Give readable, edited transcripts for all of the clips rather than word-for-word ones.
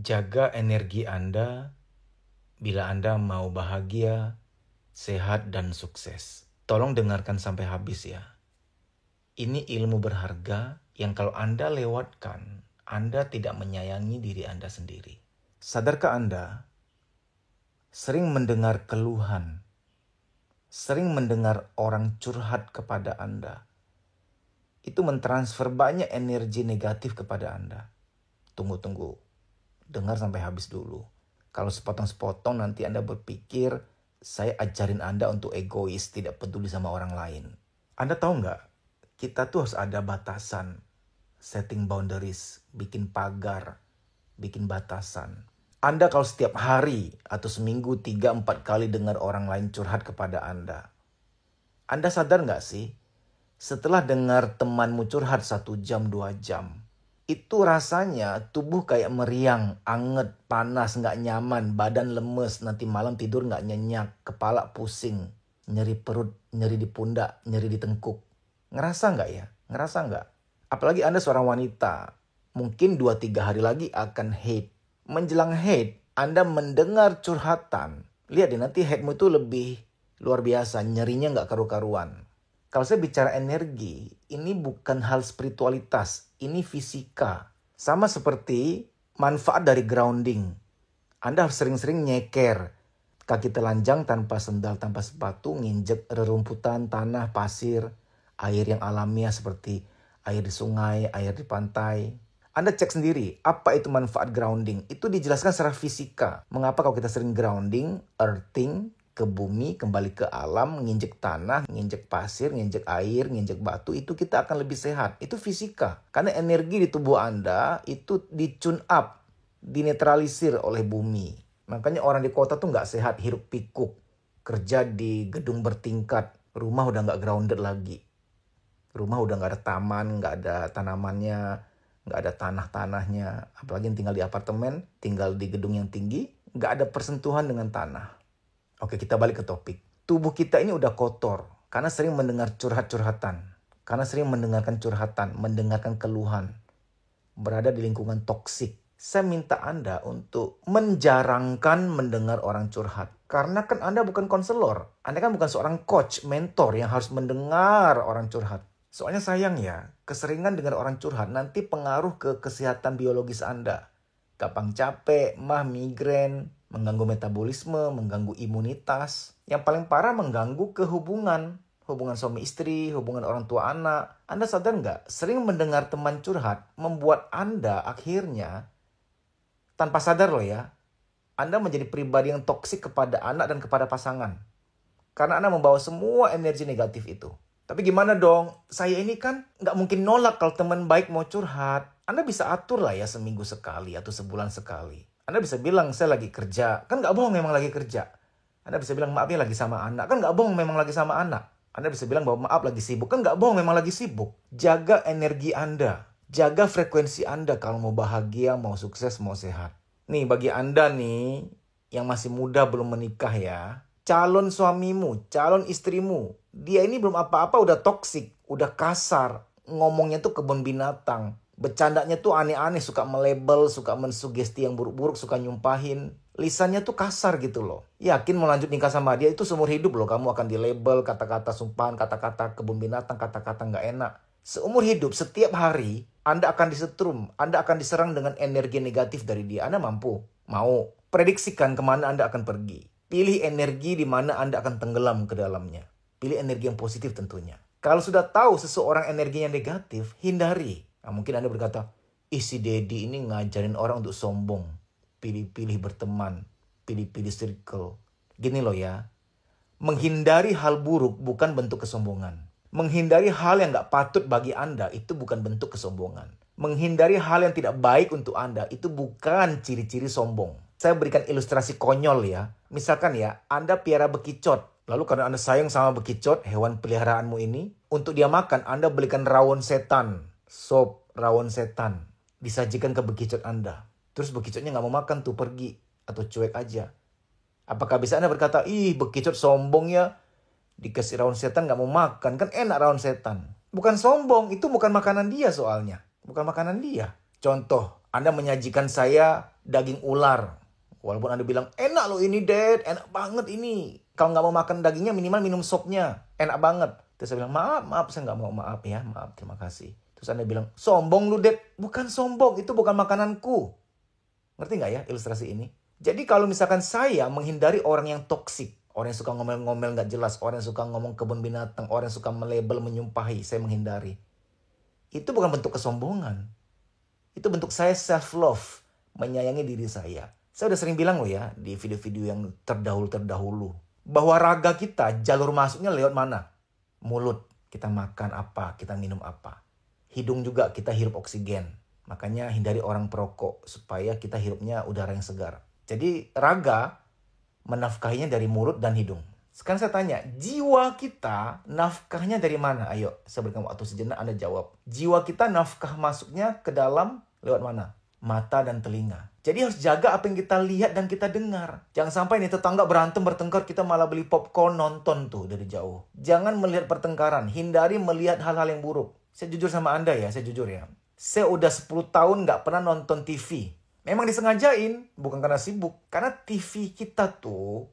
Jaga energi Anda bila Anda mau bahagia, sehat, dan sukses. Tolong dengarkan sampai habis ya. Ini ilmu berharga yang kalau Anda lewatkan, Anda tidak menyayangi diri Anda sendiri. Sadarkah Anda sering mendengar keluhan, sering mendengar orang curhat kepada Anda? Itu mentransfer banyak energi negatif kepada Anda. Tunggu. Dengar sampai habis dulu. Kalau sepotong-sepotong nanti Anda berpikir, saya ajarin Anda untuk egois, tidak peduli sama orang lain. Anda tahu nggak? Kita tuh harus ada batasan. Setting boundaries, bikin pagar, bikin batasan. Anda kalau setiap hari atau seminggu 3-4 kali dengar orang lain curhat kepada Anda sadar nggak sih? Setelah dengar temanmu curhat 1 jam, 2 jam, itu rasanya tubuh kayak meriang, anget, panas, nggak nyaman, badan lemes, nanti malam tidur nggak nyenyak, kepala pusing, nyeri perut, nyeri di pundak, nyeri di tengkuk. Ngerasa nggak ya? Ngerasa nggak? Apalagi Anda seorang wanita, mungkin 2-3 hari lagi akan hate. Menjelang hate, Anda mendengar curhatan. Lihat deh, nanti hate-mu itu lebih luar biasa, nyerinya nggak karu-karuan. Kalau saya bicara energi, ini bukan hal spiritualitas, ini fisika. Sama seperti manfaat dari grounding. Anda harus sering-sering nyeker. Kaki telanjang tanpa sendal, tanpa sepatu, nginjek rerumputan, tanah, pasir, air yang alamiah seperti air di sungai, air di pantai. Anda cek sendiri, apa itu manfaat grounding? Itu dijelaskan secara fisika. Mengapa kalau kita sering grounding, earthing, ke bumi, kembali ke alam, nginjek tanah, nginjek pasir, nginjek air, nginjek batu, itu kita akan lebih sehat. Itu fisika. Karena energi di tubuh Anda itu di-tune up, dinetralisir oleh bumi. Makanya orang di kota tuh nggak sehat, hiruk pikuk. Kerja di gedung bertingkat, rumah udah nggak grounded lagi. Rumah udah nggak ada taman, nggak ada tanamannya, nggak ada tanah-tanahnya. Apalagi yang tinggal di apartemen, tinggal di gedung yang tinggi, nggak ada persentuhan dengan tanah. Oke, kita balik ke topik. Tubuh kita ini udah kotor karena sering mendengar curhat-curhatan. Karena sering mendengarkan curhatan, mendengarkan keluhan. Berada di lingkungan toksik. Saya minta Anda untuk menjarangkan mendengar orang curhat. Karena kan Anda bukan konselor. Anda kan bukan seorang coach, mentor yang harus mendengar orang curhat. Soalnya sayang ya, keseringan dengar orang curhat nanti pengaruh ke kesehatan biologis Anda. Gampang capek, mah, migrain, mengganggu metabolisme, mengganggu imunitas. Yang paling parah mengganggu hubungan suami istri, hubungan orang tua anak. Anda sadar nggak? Sering mendengar teman curhat membuat Anda akhirnya, tanpa sadar loh ya, Anda menjadi pribadi yang toksik kepada anak dan kepada pasangan. Karena Anda membawa semua energi negatif itu. Tapi gimana dong? Saya ini kan nggak mungkin nolak kalau teman baik mau curhat. Anda bisa atur lah ya seminggu sekali atau sebulan sekali. Anda bisa bilang saya lagi kerja. Kan nggak bohong memang lagi kerja. Anda bisa bilang maaf ya lagi sama anak. Kan nggak bohong memang lagi sama anak. Anda bisa bilang bahwa maaf lagi sibuk. Kan nggak bohong memang lagi sibuk. Jaga energi Anda. Jaga frekuensi Anda kalau mau bahagia, mau sukses, mau sehat. Nih bagi Anda nih yang masih muda belum menikah ya. Calon suamimu, calon istrimu. Dia ini belum apa-apa udah toksik, udah kasar. Ngomongnya tuh kebun binatang. Bercandanya tuh aneh-aneh, suka melabel, suka mensugesti yang buruk-buruk, suka nyumpahin. Lisannya tuh kasar gitu loh. Yakin mau lanjut nikah sama dia itu seumur hidup loh. Kamu akan dilabel, kata-kata sumpahan, kata-kata kebun binatang, kata-kata nggak enak. Seumur hidup, setiap hari, Anda akan disetrum. Anda akan diserang dengan energi negatif dari dia. Anda mampu? Mau? Prediksikan kemana Anda akan pergi. Pilih energi di mana Anda akan tenggelam ke dalamnya. Pilih energi yang positif tentunya. Kalau sudah tahu seseorang energinya negatif, hindari. Nah, mungkin Anda berkata, si Dedi ini ngajarin orang untuk sombong. Pilih-pilih berteman. Pilih-pilih circle. Gini loh ya. Menghindari hal buruk bukan bentuk kesombongan. Menghindari hal yang gak patut bagi Anda itu bukan bentuk kesombongan. Menghindari hal yang tidak baik untuk Anda itu bukan ciri-ciri sombong. Saya berikan ilustrasi konyol ya. Misalkan ya, Anda piara bekicot. Lalu karena Anda sayang sama bekicot, hewan peliharaanmu ini, untuk dia makan, Anda belikan rawon setan. Sop rawon setan. Disajikan ke bekicot Anda. Terus bekicotnya gak mau makan tuh, pergi. Atau cuek aja. Apakah bisa Anda berkata, bekicot sombong ya. Dikasih rawon setan gak mau makan. Kan enak rawon setan. Bukan sombong, itu bukan makanan dia soalnya. Bukan makanan dia. Contoh, Anda menyajikan saya daging ular. Walaupun Anda bilang, enak loh ini Dad, enak banget ini. Kalau nggak mau makan dagingnya, minimal minum sopnya. Enak banget. Terus saya bilang, maaf, saya nggak mau, maaf ya, maaf, terima kasih. Terus Anda bilang, sombong lu Dad. Bukan sombong, itu bukan makananku. Ngerti nggak ya ilustrasi ini? Jadi kalau misalkan saya menghindari orang yang toksik, orang yang suka ngomel-ngomel nggak jelas, orang yang suka ngomong kebun binatang, orang yang suka melabel, menyumpahi, saya menghindari. Itu bukan bentuk kesombongan. Itu bentuk saya self-love, menyayangi diri saya. Saya udah sering bilang loh ya, di video-video yang terdahulu, bahwa raga kita, jalur masuknya lewat mana? Mulut, kita makan apa, kita minum apa. Hidung juga kita hirup oksigen. Makanya hindari orang perokok, supaya kita hirupnya udara yang segar. Jadi raga menafkahinya dari mulut dan hidung. Sekarang saya tanya, jiwa kita nafkahnya dari mana? Ayo, saya berikan waktu sejenak, Anda jawab. Jiwa kita nafkah masuknya ke dalam lewat mana? Mata dan telinga. Jadi harus jaga apa yang kita lihat dan kita dengar. Jangan sampai nih tetangga berantem bertengkar, kita malah beli popcorn nonton tuh dari jauh. Jangan melihat pertengkaran, hindari melihat hal-hal yang buruk. Saya jujur sama Anda ya, saya jujur ya. Saya udah 10 tahun nggak pernah nonton TV. Memang disengajain, bukan karena sibuk. Karena TV kita tuh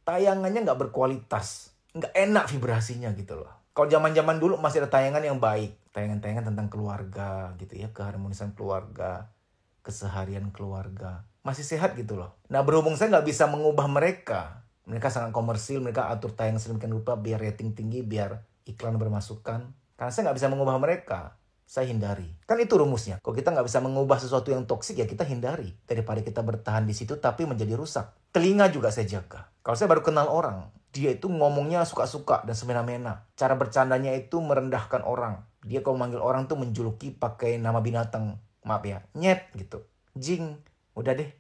tayangannya nggak berkualitas. Nggak enak vibrasinya gitu loh. Kalau zaman-zaman dulu masih ada tayangan yang baik. Tayangan-tayangan tentang keluarga gitu ya. Keharmonisan keluarga. Keseharian keluarga. Masih sehat gitu loh. Nah berhubung saya nggak bisa mengubah mereka. Mereka sangat komersil. Mereka atur tayang sedemikian rupa biar rating tinggi. Biar iklan bermasukan. Karena saya nggak bisa mengubah mereka. Saya hindari. Kan itu rumusnya. Kalau kita nggak bisa mengubah sesuatu yang toksik, ya kita hindari. Daripada kita bertahan di situ tapi menjadi rusak. Telinga juga saya jaga. Kalau saya baru kenal orang, dia itu ngomongnya suka-suka dan semena-mena. Cara bercandanya itu merendahkan orang. Dia kalau manggil orang tuh menjuluki pakai nama binatang. Maaf ya, nyet gitu. Jing, udah deh.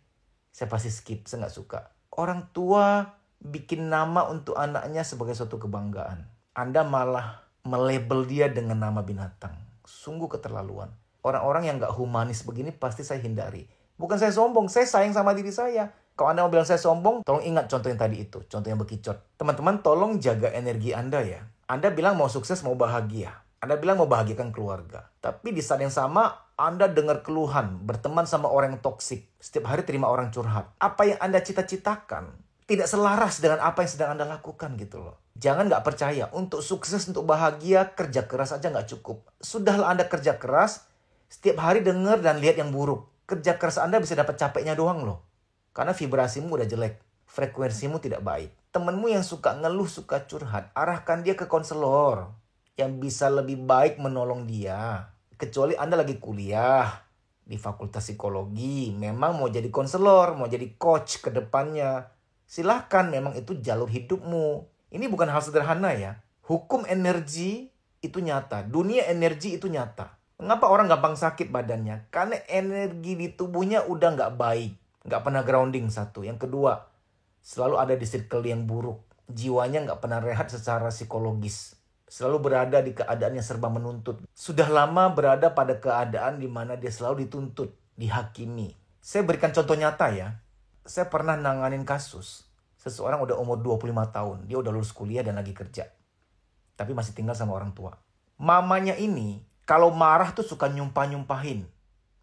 Saya pasti skip, saya nggak suka. Orang tua bikin nama untuk anaknya sebagai suatu kebanggaan. Anda malah melabel dia dengan nama binatang. Sungguh keterlaluan. Orang-orang yang gak humanis begini pasti saya hindari. Bukan saya sombong, saya sayang sama diri saya. Kalau Anda mau bilang saya sombong, tolong ingat contoh yang tadi itu. Contoh yang bekicot. Teman-teman tolong jaga energi Anda ya. Anda bilang mau sukses, mau bahagia. Anda bilang mau bahagiakan keluarga. Tapi di saat yang sama, Anda dengar keluhan, berteman sama orang yang toksik. Setiap hari terima orang curhat. Apa yang Anda cita-citakan tidak selaras dengan apa yang sedang Anda lakukan gitu loh. Jangan nggak percaya. Untuk sukses, untuk bahagia, kerja keras aja nggak cukup. Sudahlah Anda kerja keras, setiap hari dengar dan lihat yang buruk. Kerja keras Anda bisa dapat capeknya doang loh. Karena vibrasimu udah jelek. Frekuensimu tidak baik. Temenmu yang suka ngeluh, suka curhat, arahkan dia ke konselor. Yang bisa lebih baik menolong dia. Kecuali Anda lagi kuliah di fakultas psikologi. Memang mau jadi konselor, mau jadi coach ke depannya. Silahkan, memang itu jalur hidupmu. Ini bukan hal sederhana ya. Hukum energi itu nyata. Dunia energi itu nyata. Mengapa orang gampang sakit badannya? Karena energi di tubuhnya udah nggak baik. Nggak pernah grounding satu. Yang kedua, selalu ada di circle yang buruk. Jiwanya nggak pernah rehat secara psikologis. Selalu berada di keadaan yang serba menuntut. Sudah lama berada pada keadaan di mana dia selalu dituntut, dihakimi. Saya berikan contoh nyata ya. Saya pernah nanganin kasus. Seseorang udah umur 25 tahun. Dia udah lulus kuliah dan lagi kerja. Tapi masih tinggal sama orang tua. Mamanya ini kalau marah tuh suka nyumpah-nyumpahin.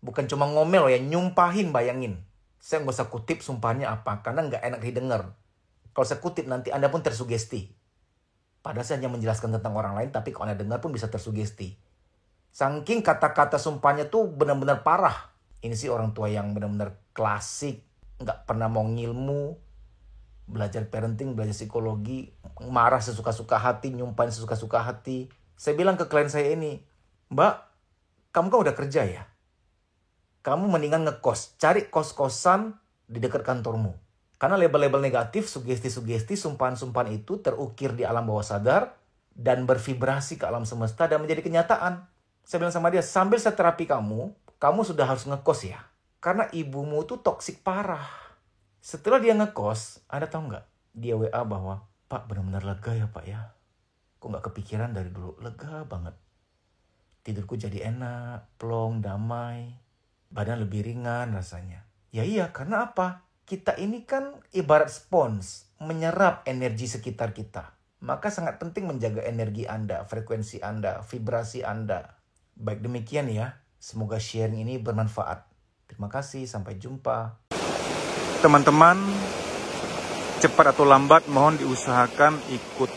Bukan cuma ngomel loh ya, nyumpahin, bayangin. Saya nggak usah kutip sumpahnya apa, karena nggak enak didengar. Kalau saya kutip nanti Anda pun tersugesti. Padahal saya hanya menjelaskan tentang orang lain, tapi kalau Anda dengar pun bisa tersugesti. Saking kata-kata sumpahnya tuh benar-benar parah. Ini sih orang tua yang benar-benar klasik. Nggak pernah mau ngilmu, belajar parenting, belajar psikologi, marah sesuka-suka hati, nyumpahin sesuka-suka hati. Saya bilang ke klien saya ini, Mbak, kamu kan udah kerja ya? Kamu mendingan ngekos, cari kos-kosan di dekat kantormu. Karena label-label negatif, sugesti-sugesti, sumpahan-sumpahan itu terukir di alam bawah sadar dan bervibrasi ke alam semesta dan menjadi kenyataan. Saya bilang sama dia, sambil saya terapi kamu sudah harus ngekos ya. Karena ibumu tuh toksik parah. Setelah dia ngekos, Anda tahu nggak? Dia WA bahwa, Pak benar-benar lega ya Pak ya. Kok nggak kepikiran dari dulu? Lega banget. Tidurku jadi enak, plong, damai. Badan lebih ringan rasanya. Ya iya, karena apa? Kita ini kan ibarat spons, menyerap energi sekitar kita. Maka sangat penting menjaga energi Anda, frekuensi Anda, vibrasi Anda. Baik demikian ya. Semoga sharing ini bermanfaat. Terima kasih, sampai jumpa. Teman-teman, cepat atau lambat mohon diusahakan ikut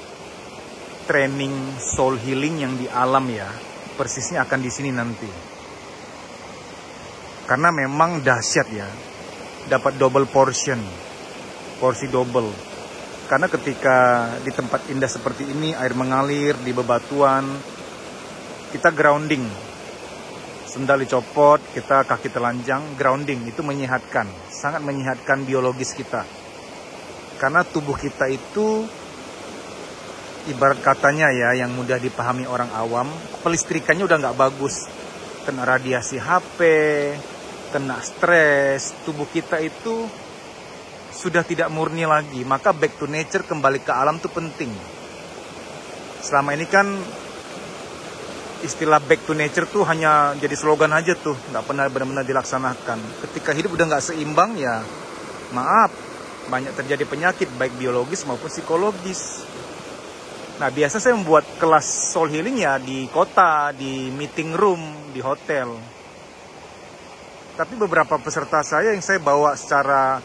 training soul healing yang di alam ya. Persisnya akan di sini nanti. Karena memang dahsyat ya. Dapat double porsi double. Karena ketika di tempat indah seperti ini, air mengalir di bebatuan, kita grounding. Sendal dicopot, kita kaki telanjang, grounding. Itu menyehatkan, sangat menyehatkan biologis kita. Karena tubuh kita itu, ibarat katanya ya, yang mudah dipahami orang awam, pelistrikannya udah nggak bagus. Kena radiasi HP, kena stres, tubuh kita itu sudah tidak murni lagi. Maka back to nature, kembali ke alam itu penting. Selama ini kan istilah back to nature tuh hanya jadi slogan aja tuh, nggak pernah benar-benar dilaksanakan. Ketika hidup udah nggak seimbang ya, maaf, banyak terjadi penyakit baik biologis maupun psikologis. Nah, biasa saya membuat kelas soul healing ya di kota, di meeting room, di hotel. Tapi beberapa peserta saya yang saya bawa secara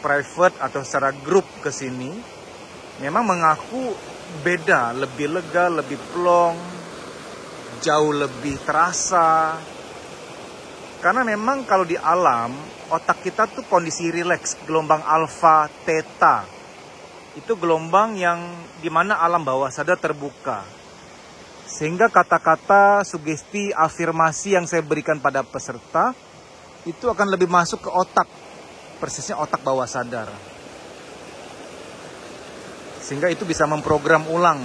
private atau secara grup ke sini memang mengaku beda, lebih lega, lebih plong, jauh lebih terasa. Karena memang kalau di alam, otak kita tuh kondisi rileks, gelombang alfa, theta. Itu gelombang yang dimana alam bawah sadar terbuka. Sehingga kata-kata, sugesti, afirmasi yang saya berikan pada peserta itu akan lebih masuk ke otak, persisnya otak bawah sadar. Sehingga itu bisa memprogram ulang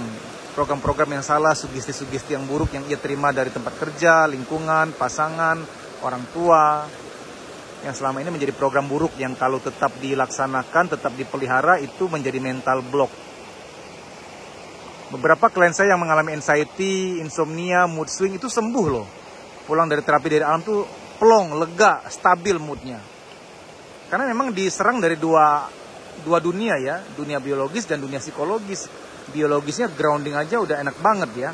program-program yang salah, sugesti-sugesti yang buruk yang ia terima dari tempat kerja, lingkungan, pasangan, orang tua, yang selama ini menjadi program buruk yang kalau tetap dilaksanakan, tetap dipelihara, itu menjadi mental block. Beberapa klien saya yang mengalami anxiety, insomnia, mood swing itu sembuh loh. Pulang dari terapi dari alam tuh plong, lega, stabil moodnya. Karena memang diserang dari dua dunia ya, dunia biologis dan dunia psikologis. Biologisnya grounding aja udah enak banget ya.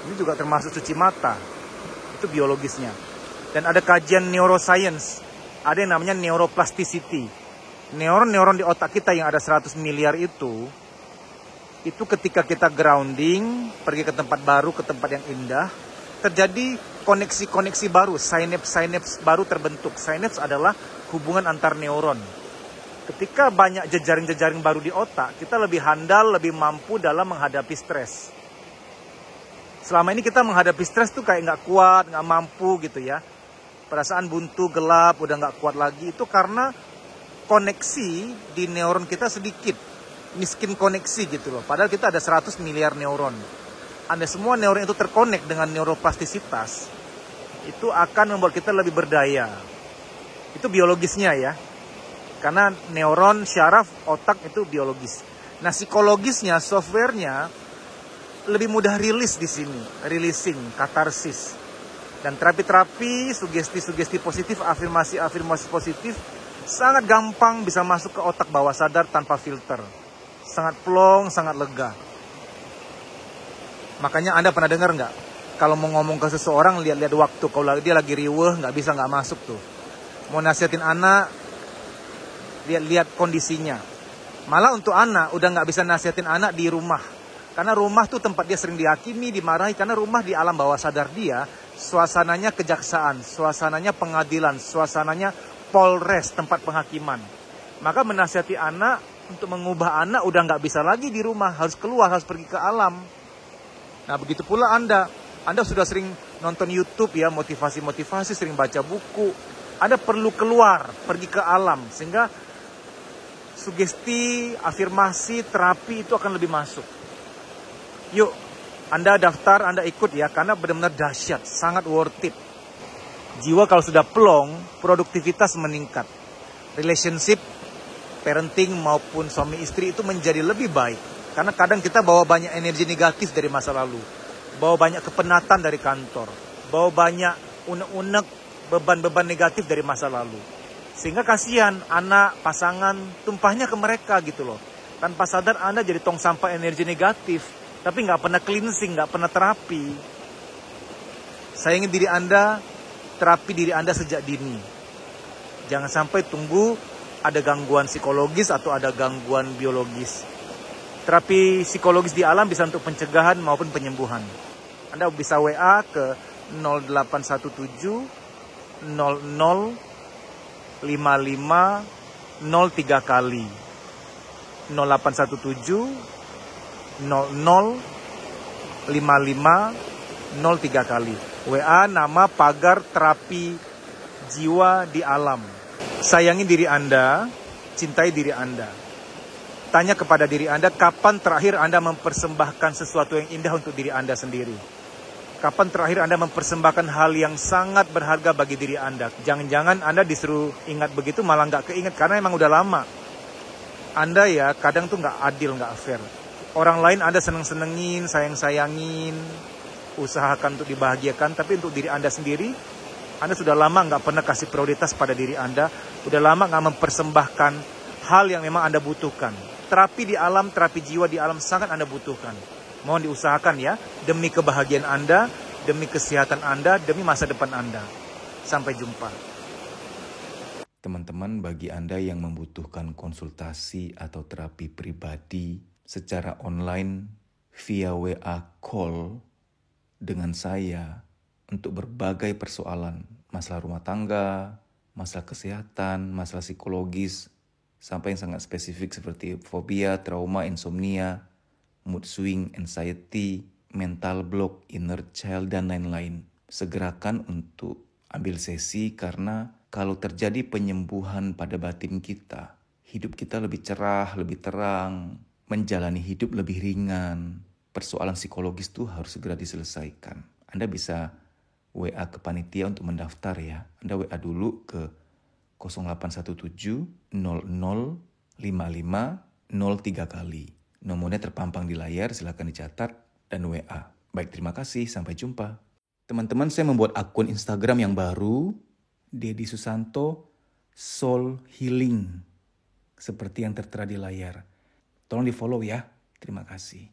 Ini juga termasuk cuci mata. Itu biologisnya. Dan ada kajian neuroscience. Ada yang namanya neuroplasticity. Neuron-neuron di otak kita yang ada 100 miliar itu ketika kita grounding, pergi ke tempat baru, ke tempat yang indah, terjadi koneksi-koneksi baru, synapse baru terbentuk. Synapse adalah hubungan antar neuron. Ketika banyak jejaring-jejaring baru di otak, kita lebih handal, lebih mampu dalam menghadapi stres. Selama ini kita menghadapi stres tuh kayak nggak kuat, nggak mampu gitu ya. Perasaan buntu, gelap, udah nggak kuat lagi. Itu karena koneksi di neuron kita sedikit. Miskin koneksi gitu loh. Padahal kita ada 100 miliar neuron. Anda semua neuron itu terkonek dengan neuroplastisitas, itu akan membuat kita lebih berdaya. Itu biologisnya ya. Karena neuron, syaraf, otak itu biologis. Nah, psikologisnya, softwarenya lebih mudah rilis di sini, releasing, katarsis. Dan terapi-terapi, sugesti-sugesti positif, afirmasi-afirmasi positif sangat gampang bisa masuk ke otak bawah sadar tanpa filter. Sangat plong, sangat lega. Makanya Anda pernah dengar nggak? Kalau mau ngomong ke seseorang, lihat-lihat waktu. Kalau dia lagi riweh, nggak bisa nggak masuk tuh. Mau nasihatin anak, lihat-lihat kondisinya. Malah untuk anak, udah nggak bisa nasihatin anak di rumah. Karena rumah tuh tempat dia sering dihakimi, dimarahi. Karena rumah di alam bawah sadar dia, suasananya kejaksaan, suasananya pengadilan, suasananya polres, tempat penghakiman. Maka menasihati anak, untuk mengubah anak udah nggak bisa lagi di rumah. Harus keluar, harus pergi ke alam. Nah, begitu pula Anda sudah sering nonton YouTube ya, motivasi-motivasi, sering baca buku. Anda perlu keluar, pergi ke alam. Sehingga sugesti, afirmasi, terapi itu akan lebih masuk. Yuk, Anda daftar, Anda ikut ya, karena benar-benar dahsyat, sangat worth it. Jiwa kalau sudah plong, produktivitas meningkat. Relationship, parenting maupun suami istri itu menjadi lebih baik. Karena kadang kita bawa banyak energi negatif dari masa lalu. Bawa banyak kepenatan dari kantor. Bawa banyak unek-unek, beban-beban negatif dari masa lalu. Sehingga kasihan anak, pasangan, tumpahnya ke mereka gitu loh. Tanpa sadar Anda jadi tong sampah energi negatif. Tapi nggak pernah cleansing, nggak pernah terapi. Sayangi diri Anda, terapi diri Anda sejak dini. Jangan sampai tunggu ada gangguan psikologis atau ada gangguan biologis. Terapi psikologis di alam bisa untuk pencegahan maupun penyembuhan. Anda bisa WA ke 0817 00 55 03 kali. 0817 00 55 03 kali. WA nama Pagar Terapi Jiwa di Alam. Sayangi diri Anda, cintai diri Anda. Tanya kepada diri Anda, kapan terakhir Anda mempersembahkan sesuatu yang indah untuk diri Anda sendiri? Kapan terakhir Anda mempersembahkan hal yang sangat berharga bagi diri Anda? Jangan-jangan Anda disuruh ingat begitu malah nggak keinget karena emang udah lama. Anda ya kadang tuh nggak adil, nggak fair. Orang lain Anda seneng-senengin, sayang-sayangin, usahakan untuk dibahagiakan, tapi untuk diri Anda sendiri, Anda sudah lama nggak pernah kasih prioritas pada diri Anda, udah lama nggak mempersembahkan hal yang memang Anda butuhkan. Terapi di alam, terapi jiwa di alam sangat Anda butuhkan. Mohon diusahakan ya, demi kebahagiaan Anda, demi kesehatan Anda, demi masa depan Anda. Sampai jumpa. Teman-teman, bagi Anda yang membutuhkan konsultasi atau terapi pribadi secara online via WA call dengan saya untuk berbagai persoalan, masalah rumah tangga, masalah kesehatan, masalah psikologis, sampai yang sangat spesifik seperti fobia, trauma, insomnia, mood swing, anxiety, mental block, inner child, dan lain-lain. Segerakan untuk ambil sesi karena kalau terjadi penyembuhan pada batin kita, hidup kita lebih cerah, lebih terang, menjalani hidup lebih ringan. Persoalan psikologis itu harus segera diselesaikan. Anda bisa WA ke panitia untuk mendaftar ya. Anda WA dulu ke 0817 00 55 03 kali. Nomornya terpampang di layar, silakan dicatat dan WA. Baik, terima kasih. Sampai jumpa. Teman-teman, saya membuat akun Instagram yang baru, Dedi Susanto Soul Healing, seperti yang tertera di layar. Tolong di follow ya. Terima kasih.